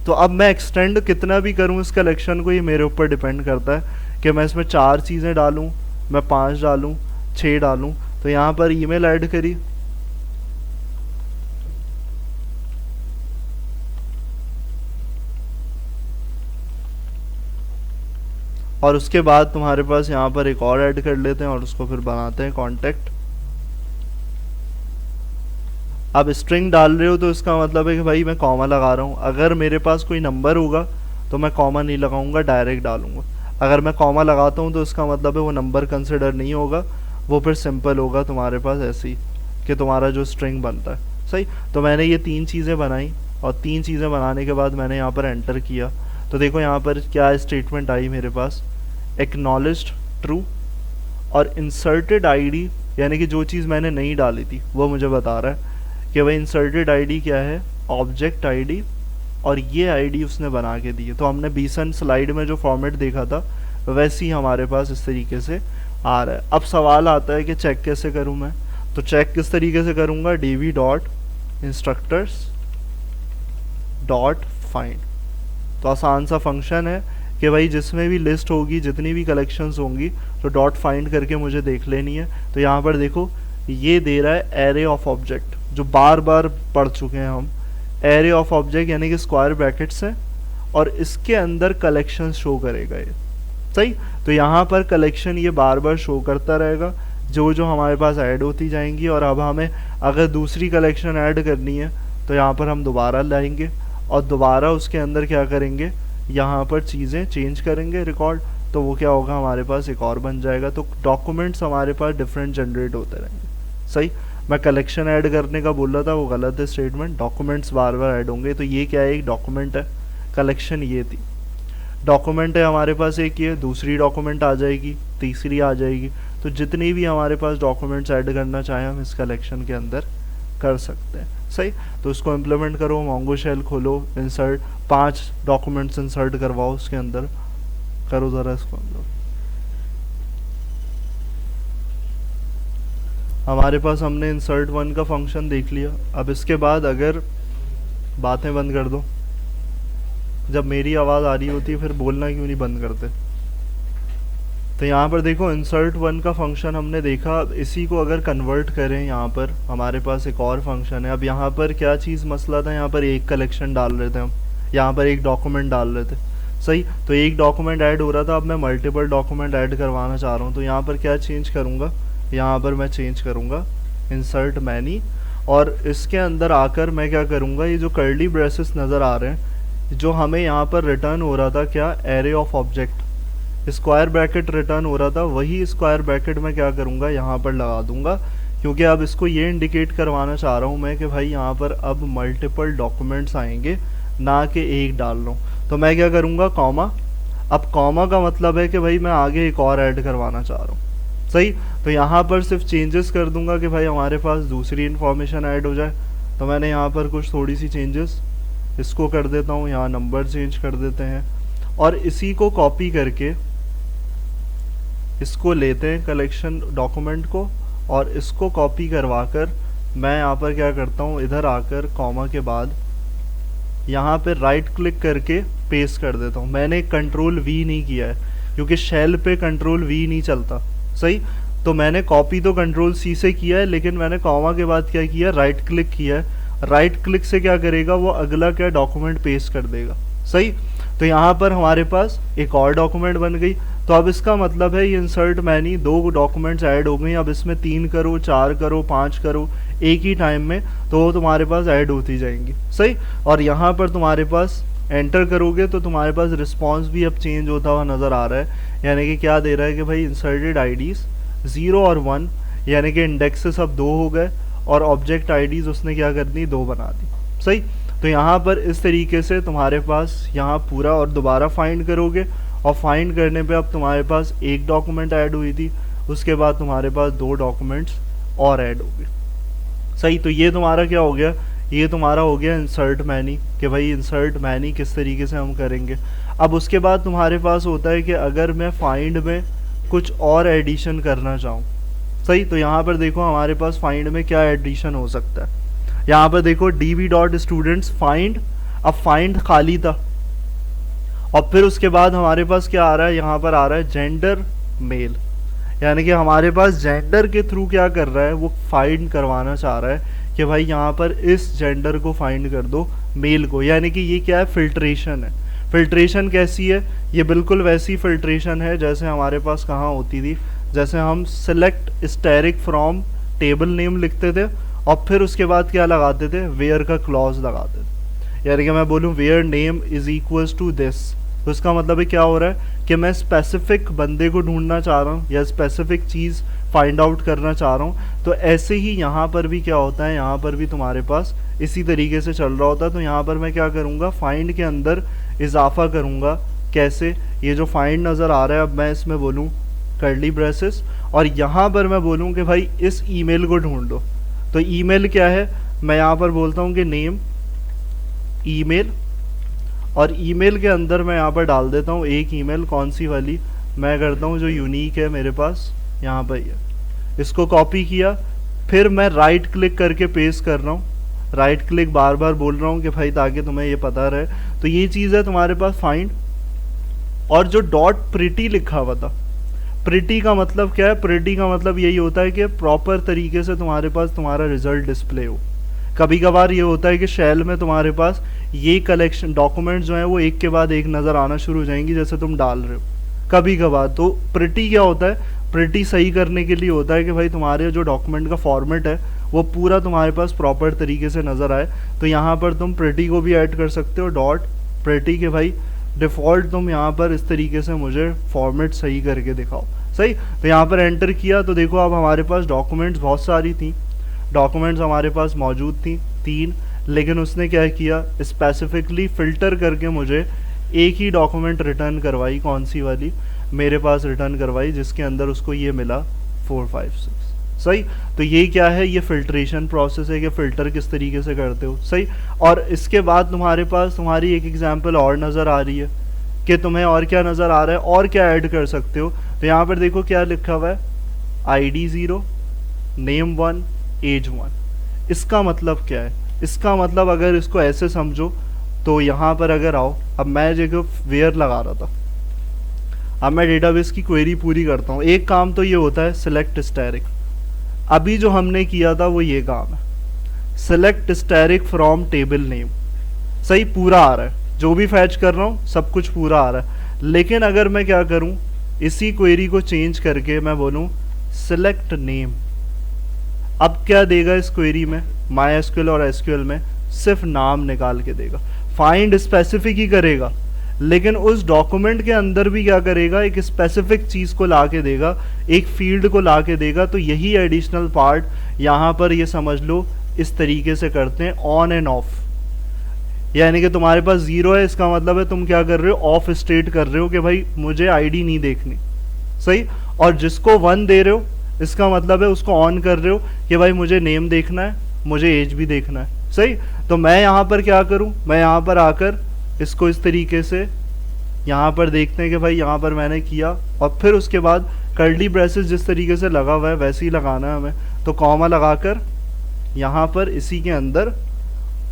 तो अब मैं एक्सटेंड कितना भी करूँ इस कलेक्शन को, ये मेरे ऊपर डिपेंड करता है कि मैं इसमें 4 चीज़ें डालूँ, मैं 5 डालूँ, 6 डालूँ। तो यहाँ पर ईमेल ऐड करी, और उसके बाद तुम्हारे पास यहाँ पर एक और ऐड कर लेते हैं और उसको फिर बनाते हैं कॉन्टेक्ट। अब स्ट्रिंग डाल रहे हो तो इसका मतलब है कि भाई मैं कॉमा लगा रहा हूँ। अगर मेरे पास कोई नंबर होगा तो मैं कॉमा नहीं लगाऊंगा, डायरेक्ट डालूंगा। अगर मैं कॉमा लगाता हूँ तो इसका मतलब है वो नंबर कंसिडर नहीं होगा, वो फिर सिंपल होगा तुम्हारे पास ऐसे ही कि तुम्हारा जो स्ट्रिंग बनता है। सही, तो मैंने ये 3 चीज़ें बनाई और 3 चीज़ें बनाने के बाद मैंने यहाँ पर एंटर किया। तो देखो यहाँ पर क्या स्टेटमेंट आई मेरे पास, एक्नॉलेज्ड ट्रू, और इंसर्टेड आईडी यानी कि जो चीज़ मैंने नहीं डाली थी वो मुझे बता रहा है कि भाई इंसर्टेड आईडी क्या है, ऑब्जेक्ट आईडी, और ये आईडी उसने बना के दी है। तो हमने बीसन स्लाइड में जो फॉर्मेट देखा था वैसे ही हमारे पास इस तरीके से आ रहा है। अब सवाल आता है कि चेक कैसे करूँ मैं, तो चेक किस तरीके से करूँगा, db dot instructors dot find. तो आसान सा फंक्शन है कि भाई जिसमें भी लिस्ट होगी, जितनी भी कलेक्शंस होंगी, तो डॉट फाइंड करके मुझे देख लेनी है। तो यहाँ पर देखो ये दे रहा है एरे ऑफ ऑब्जेक्ट, जो बार बार पढ़ चुके हैं हम। एरे ऑफ ऑब्जेक्ट यानी कि स्क्वायर ब्रैकेट्स है और इसके अंदर कलेक्शन शो करेगा ये। सही, तो यहाँ पर कलेक्शन ये बार बार शो करता रहेगा जो जो हमारे पास ऐड होती जाएंगी। और अब हमें अगर दूसरी कलेक्शन ऐड करनी है तो यहाँ पर हम दोबारा लाएंगे और दोबारा उसके अंदर क्या करेंगे, यहाँ पर चीज़ें चेंज करेंगे रिकॉर्ड, तो वो क्या होगा, हमारे पास एक और बन जाएगा। तो डॉक्यूमेंट्स हमारे पास डिफरेंट जनरेट होते रहेंगे। सही, मैं कलेक्शन ऐड करने का बोल रहा था, वो गलत है स्टेटमेंट, डॉक्यूमेंट्स बार बार ऐड होंगे। तो ये क्या है, एक डॉक्यूमेंट है, कलेक्शन ये थी, डॉक्यूमेंट है हमारे पास एक, ये दूसरी डॉक्यूमेंट आ जाएगी, तीसरी आ जाएगी। तो जितनी भी हमारे पास डॉक्यूमेंट्स ऐड करना चाहें हम इस कलेक्शन के अंदर कर सकते हैं। सही, तो इसको इम्प्लीमेंट करो, मोंगो शेल खोलो, इंसर्ट 5 डॉक्यूमेंट्स इंसर्ट करवाओ उसके अंदर, करो ज़रा इसको अंदर। हमारे पास हमने इंसर्ट 1 का फंक्शन देख लिया। अब इसके बाद अगर बातें बंद कर दो, जब मेरी आवाज़ आ रही होती है फिर बोलना क्यों नहीं बंद करते। तो यहाँ पर देखो इंसर्ट 1 का फंक्शन हमने देखा। इसी को अगर कन्वर्ट करें, यहाँ पर हमारे पास एक और फंक्शन है। अब यहाँ पर क्या चीज़ मसला था, यहाँ पर एक कलेक्शन डाल रहे थे हम, यहाँ पर एक डॉक्यूमेंट डाल रहे थे। सही, तो एक डॉक्यूमेंट ऐड हो रहा था, अब मैं मल्टीपल डॉक्यूमेंट ऐड करवाना चाह रहा हूँ। तो यहाँ पर क्या चेंज करूँगा, यहाँ पर मैं चेंज करूँगा इंसर्ट मैनी, और इसके अंदर आकर मैं क्या करूँगा, ये जो कर्ली ब्रेसेस नज़र आ रहे हैं, जो हमें यहाँ पर रिटर्न हो रहा था क्या, array of object, square bracket return हो रहा था, वही स्क्वायर ब्रैकेट मैं क्या करूँगा यहाँ पर लगा दूँगा, क्योंकि अब इसको ये इंडिकेट करवाना चाह रहा हूँ मैं कि भाई यहाँ पर अब मल्टीपल डॉक्यूमेंट्स आएंगे, ना कि एक डाल रहा हूँ। तो मैं क्या करूँगा, कॉमा। अब कॉमा का मतलब है कि भाई मैं आगे एक और ऐड करवाना चाह रहा हूँ। सही, तो यहाँ पर सिर्फ चेंजेस कर दूंगा कि भाई हमारे पास दूसरी इन्फॉर्मेशन ऐड हो जाए। तो मैंने यहाँ पर कुछ थोड़ी सी चेंजेस इसको कर देता हूँ, यहाँ नंबर चेंज कर देते हैं, और इसी को कॉपी करके इसको लेते हैं कलेक्शन डॉक्यूमेंट को, और इसको कॉपी करवा कर मैं यहाँ पर क्या करता हूँ, इधर आकर कॉमा के बाद यहाँ पे राइट क्लिक करके पेस्ट कर देता हूँ। मैंने कंट्रोल वी नहीं किया है क्योंकि शेल पे कंट्रोल वी नहीं चलता। सही, तो मैंने कॉपी तो कंट्रोल सी से किया है, लेकिन मैंने कॉमा के बाद क्या किया, राइट क्लिक किया है। राइट क्लिक से क्या करेगा, वो अगला क्या डॉक्यूमेंट पेस्ट कर देगा। सही, तो यहाँ पर हमारे पास एक और डॉक्यूमेंट बन गई। तो अब इसका मतलब है ये इंसर्ट मैनी 2 डॉक्यूमेंट्स ऐड हो गई। अब इसमें 3 करो, 4 करो, 5 करो एक ही टाइम में, तो वो तुम्हारे पास ऐड होती जाएंगी। सही, और यहाँ पर तुम्हारे पास एंटर करोगे तो तुम्हारे पास रिस्पॉन्स भी अब चेंज होता हुआ नज़र आ रहा है। यानी कि क्या दे रहा है कि भाई इंसर्टेड आईडीज़ 0 और 1, यानी कि इंडेक्सेस अब 2 हो गए, और ऑब्जेक्ट आईडीज़ उसने क्या कर दी, 2 बना दी। सही, तो यहाँ पर इस तरीके से तुम्हारे पास यहाँ पूरा, और दोबारा फाइंड करोगे, और फाइंड करने पे अब तुम्हारे पास एक डॉक्यूमेंट ऐड हुई थी, उसके बाद तुम्हारे पास 2 डॉक्यूमेंट्स और ऐड होगी। सही, तो ये तुम्हारा क्या हो गया, ये तुम्हारा हो गया इंसर्ट मैनी, कि भाई इंसर्ट मैनी किस तरीके से हम करेंगे। अब उसके बाद तुम्हारे पास होता है कि अगर मैं फाइंड में कुछ और एडिशन करना चाहूँ, सही, तो यहाँ पर देखो हमारे पास फाइंड में क्या एडिशन हो सकता है। यहाँ पर देखो db.students फाइंड, अब फाइंड खाली था और फिर उसके बाद हमारे पास क्या आ रहा है, यहाँ पर आ रहा है जेंडर मेल, यानी कि हमारे पास जेंडर के थ्रू क्या कर रहा है, वो फाइंड करवाना चाह रहा है कि भाई यहाँ पर इस जेंडर को फाइंड कर दो, मेल को, यानी कि ये क्या है, फिल्ट्रेशन है। फिल्ट्रेशन कैसी है, ये बिल्कुल वैसी फिल्ट्रेशन है जैसे हमारे पास कहाँ होती थी, जैसे हम select asterisk from table name लिखते थे और फिर उसके बाद क्या लगाते थे, वेयर का क्लॉज लगाते थे। यानी कि मैं बोलूँ where name is equals to this, तो इसका मतलब है क्या हो रहा है कि मैं स्पेसिफिक बंदे को ढूंढना चाह रहा हूँ या स्पेसिफिक चीज़ फाइंड आउट करना चाह रहा हूँ। तो ऐसे ही यहाँ पर भी क्या होता है, यहाँ पर भी तुम्हारे पास इसी तरीके से चल रहा होता है। तो यहाँ पर मैं क्या करूँगा, फाइंड के अंदर इजाफा करूँगा। कैसे, ये जो फाइंड नज़र आ रहा है, अब मैं इसमें बोलूँ कर्ली ब्रेसेस और यहाँ पर मैं बोलूँ कि भाई इस ईमेल को ढूंढ लो। तो ईमेल क्या है, मैं यहाँ पर बोलता हूँ कि नेम ईमेल, और ईमेल के अंदर मैं यहाँ पर डाल देता हूँ एक ईमेल, कौन सी वाली, मैं करता हूँ जो यूनिक है मेरे पास, यहाँ पर ही है। इसको कॉपी किया, फिर मैं राइट क्लिक करके पेस्ट कर रहा हूँ, राइट क्लिक बार बार बोल रहा हूँ कि भाई ताकि तुम्हें ये पता रहे। तो ये चीज़ है तुम्हारे पास फाइंड, और जो डॉट प्रिटी लिखा हुआ था, प्रिटी का मतलब क्या है, प्रिटी का मतलब यही होता है कि प्रॉपर तरीके से तुम्हारे पास तुम्हारा रिजल्ट डिस्प्ले हो। कभी कभार ये होता है कि शेल में तुम्हारे पास ये कलेक्शन डॉक्यूमेंट्स जो हैं वो एक के बाद एक नज़र आना शुरू हो जाएंगी जैसे तुम डाल रहे हो कभी कभार। तो प्रिटी क्या होता है, प्रिटी सही करने के लिए होता है कि भाई तुम्हारे जो डॉक्यूमेंट का फॉर्मेट है वो पूरा तुम्हारे पास प्रॉपर तरीके से नज़र आए। तो यहाँ पर तुम प्रिटी को भी ऐड कर सकते हो, डॉट प्रिटी के भाई डिफ़ॉल्ट तुम यहाँ पर इस तरीके से मुझे फॉर्मेट सही करके दिखाओ। सही, तो यहाँ पर एंटर किया तो देखो अब हमारे पास डॉक्यूमेंट्स बहुत सारी थी, डॉक्यूमेंट्स हमारे पास मौजूद थी 3, लेकिन उसने क्या किया, स्पेसिफिकली फ़िल्टर करके मुझे एक ही डॉक्यूमेंट रिटर्न करवाई, कौन सी वाली मेरे पास रिटर्न करवाई, जिसके अंदर उसको ये मिला 4, 5, 6। सही, तो ये क्या है, ये फिल्ट्रेशन प्रोसेस है कि फ़िल्टर किस तरीके से करते हो। सही, और इसके बाद तुम्हारे पास तुम्हारी एक एग्जांपल और नज़र आ रही है कि तुम्हें और क्या नज़र आ रहा है, और क्या ऐड कर सकते हो। तो यहाँ पर देखो क्या लिखा हुआ है, ID 0, नेम 1, एज 1। इसका मतलब क्या है, इसका मतलब अगर इसको ऐसे समझो तो यहाँ पर अगर आओ, अब मैं देखो वेयर लगा रहा था, अब मैं डेटाबेस की क्वेरी पूरी करता हूँ। एक काम तो ये होता है सिलेक्ट स्टैरिक, अभी जो हमने किया था वो ये काम है, select asterisk from table name. सही, पूरा आ रहा है, जो भी फैच कर रहा हूँ सब कुछ पूरा आ रहा है। लेकिन अगर मैं क्या करूँ, इसी क्वेरी को चेंज करके मैं बोलूँ सिलेक्ट नेम, अब क्या देगा इस क्वेरी में, MySQL और SQL में सिर्फ नाम निकाल के देगा। फाइंड स्पेसिफिक ही करेगा, लेकिन उस डॉक्यूमेंट के अंदर भी क्या करेगा, एक स्पेसिफिक चीज़ को ला के देगा, एक फील्ड को ला के देगा। तो यही एडिशनल पार्ट यहाँ पर ये समझ लो इस तरीके से करते हैं, ऑन एंड ऑफ। यानी कि तुम्हारे पास 0 है, इसका मतलब है तुम क्या कर रहे हो, ऑफ स्टेट कर रहे हो कि भाई मुझे ID नहीं देखनी। सही, और जिसको 1 दे रहे हो इसका मतलब है उसको ऑन कर रहे हो कि भाई मुझे नेम देखना है, मुझे एज भी देखना है। सही, तो मैं यहाँ पर क्या करूँ, मैं यहाँ पर आकर इसको इस तरीके से यहाँ पर देखते हैं कि भाई यहाँ पर मैंने किया, और फिर उसके बाद कर्ली ब्रेसेस जिस तरीके से लगा हुआ है वैसे ही लगाना है हमें। तो कॉमा लगाकर यहाँ पर इसी के अंदर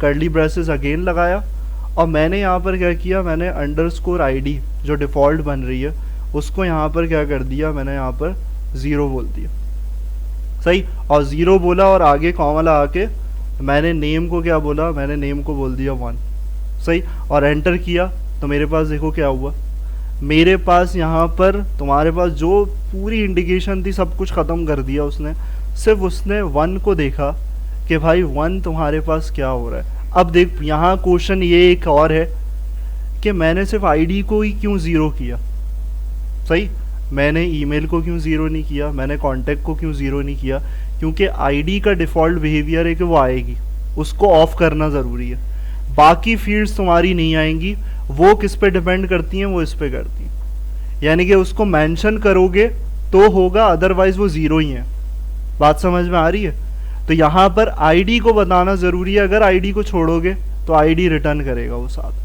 कर्ली ब्रेसेस अगेन लगाया, और मैंने यहाँ पर क्या किया, मैंने _ID जो डिफ़ॉल्ट बन रही है उसको यहाँ पर क्या कर दिया, मैंने यहाँ पर 0 बोल दिया। सही, और 0 बोला और आगे कॉमा लगा के मैंने नेम को क्या बोला, मैंने नेम को बोल दिया 1। सही, और एंटर किया तो मेरे पास देखो क्या हुआ, मेरे पास यहाँ पर तुम्हारे पास जो पूरी इंडिकेशन थी सब कुछ ख़त्म कर दिया उसने, सिर्फ उसने 1 को देखा कि भाई 1 तुम्हारे पास क्या हो रहा है। अब देख यहाँ क्वेश्चन ये एक और है कि मैंने सिर्फ ID को ही क्यों 0 किया। सही, मैंने ईमेल को क्यों 0 नहीं किया, मैंने कॉन्टैक्ट को क्यों 0 नहीं किया, क्योंकि ID का डिफ़ॉल्ट बिहेवियर है कि वो आएगी, उसको ऑफ करना ज़रूरी है। बाकी फील्ड्स तुम्हारी नहीं आएंगी, वो किस पे डिपेंड करती हैं, वो इस पे करती हैं। यानी कि उसको मेंशन करोगे तो होगा, अदरवाइज वो 0 ही है। बात समझ में आ रही है? तो यहाँ पर आईडी को बताना ज़रूरी है, अगर आईडी को छोड़ोगे तो आईडी रिटर्न करेगा वो साथ।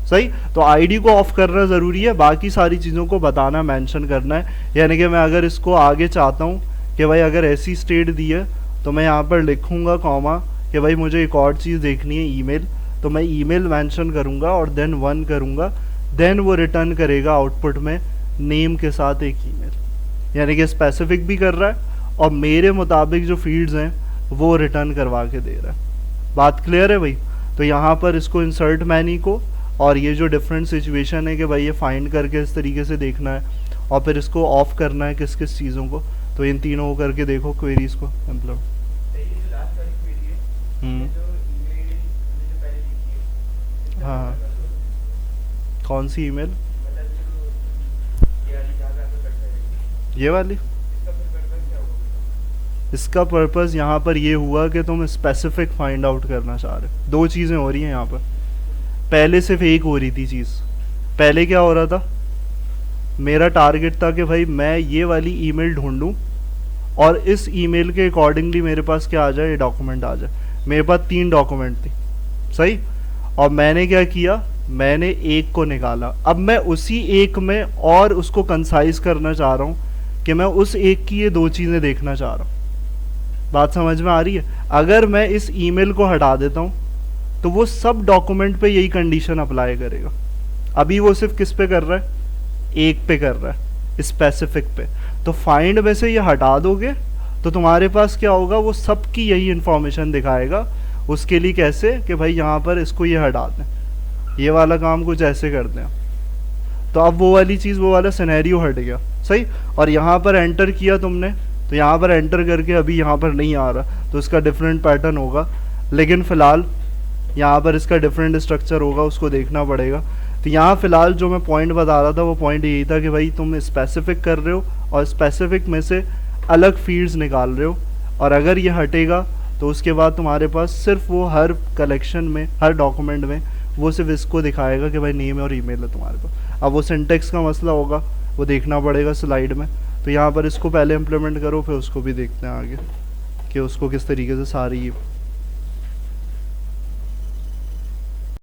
सही, तो आईडी को ऑफ करना ज़रूरी है, बाकी सारी चीज़ों को बताना, मेंशन करना है। यानी कि मैं अगर इसको आगे चाहता हूँ कि भाई अगर ऐसी स्टेट दी है तो मैं यहाँ पर लिखूँगा कॉमा कि भाई मुझे एक और चीज़ देखनी है ईमेल, तो मैं ईमेल मेंशन करूँगा और देन 1 करूँगा, देन वो रिटर्न करेगा आउटपुट में नेम के साथ एक ईमेल। यानी कि स्पेसिफिक भी कर रहा है और मेरे मुताबिक जो फील्ड्स हैं वो रिटर्न करवा के दे रहा है। बात क्लियर है भाई? तो यहाँ पर इसको इंसर्ट मैनी को, और ये जो डिफरेंट सिचुएशन है कि भाई ये फाइंड करके इस तरीके से देखना है और फिर इसको ऑफ करना है किस किस चीज़ों को, तो इन तीनों को करके देखो क्वेरीज को इम्प्लीमेंट। हाँ, कौन सी ईमेल? ये वाली? इसका पर्पस यहाँ पर ये हुआ कि तुम स्पेसिफिक फाइंड आउट करना चाह रहे हो। दो चीज़ें हो रही हैं यहाँ पर, पहले सिर्फ एक हो रही थी चीज़। पहले क्या हो रहा था, मेरा टारगेट था कि भाई मैं ये वाली ईमेल ढूंढूं और इस ईमेल के अकॉर्डिंगली मेरे पास क्या आ जाए, ये डॉक्यूमेंट आ जाए। मेरे पास 3 डॉक्यूमेंट थी, सही, और मैंने क्या किया, मैंने एक को निकाला। अब मैं उसी एक में और उसको कंसाइज करना चाह रहा हूँ कि मैं उस एक की ये 2 चीज़ें देखना चाह रहा हूँ। बात समझ में आ रही है? अगर मैं इस ईमेल को हटा देता हूँ तो वो सब डॉक्यूमेंट पे यही कंडीशन अप्लाई करेगा। अभी वो सिर्फ किस पे कर रहा है, एक पे कर रहा है, स्पेसिफिक पे। तो फाइंड में से ये हटा दोगे तो तुम्हारे पास क्या होगा, वो सब की यही इंफॉर्मेशन दिखाएगा। उसके लिए कैसे कि भाई यहाँ पर इसको ये हटा दें, ये वाला काम कुछ ऐसे कर दें। तो अब वो वाली चीज़, वो वाला सिनेरियो हट गया, सही। और यहाँ पर एंटर किया तुमने, तो यहाँ पर एंटर करके अभी यहाँ पर नहीं आ रहा, तो इसका डिफरेंट पैटर्न होगा। लेकिन फ़िलहाल यहाँ पर इसका डिफरेंट स्ट्रक्चर होगा, उसको देखना पड़ेगा। तो यहाँ फ़िलहाल जो मैं पॉइंट बता रहा था वो पॉइंट यही था कि भाई तुम स्पेसिफिक कर रहे हो और स्पेसिफिक में से अलग फील्ड्स निकाल रहे हो, और अगर ये हटेगा तो उसके बाद तुम्हारे पास सिर्फ वो हर कलेक्शन में, हर डॉक्यूमेंट में वो सिर्फ इसको दिखाएगा कि भाई नेम और ईमेल है तुम्हारे पास। अब वो सिंटेक्स का मसला होगा, वो देखना पड़ेगा स्लाइड में। तो यहाँ पर इसको पहले इम्प्लीमेंट करो, फिर उसको भी देखते हैं आगे कि उसको किस तरीके से सारी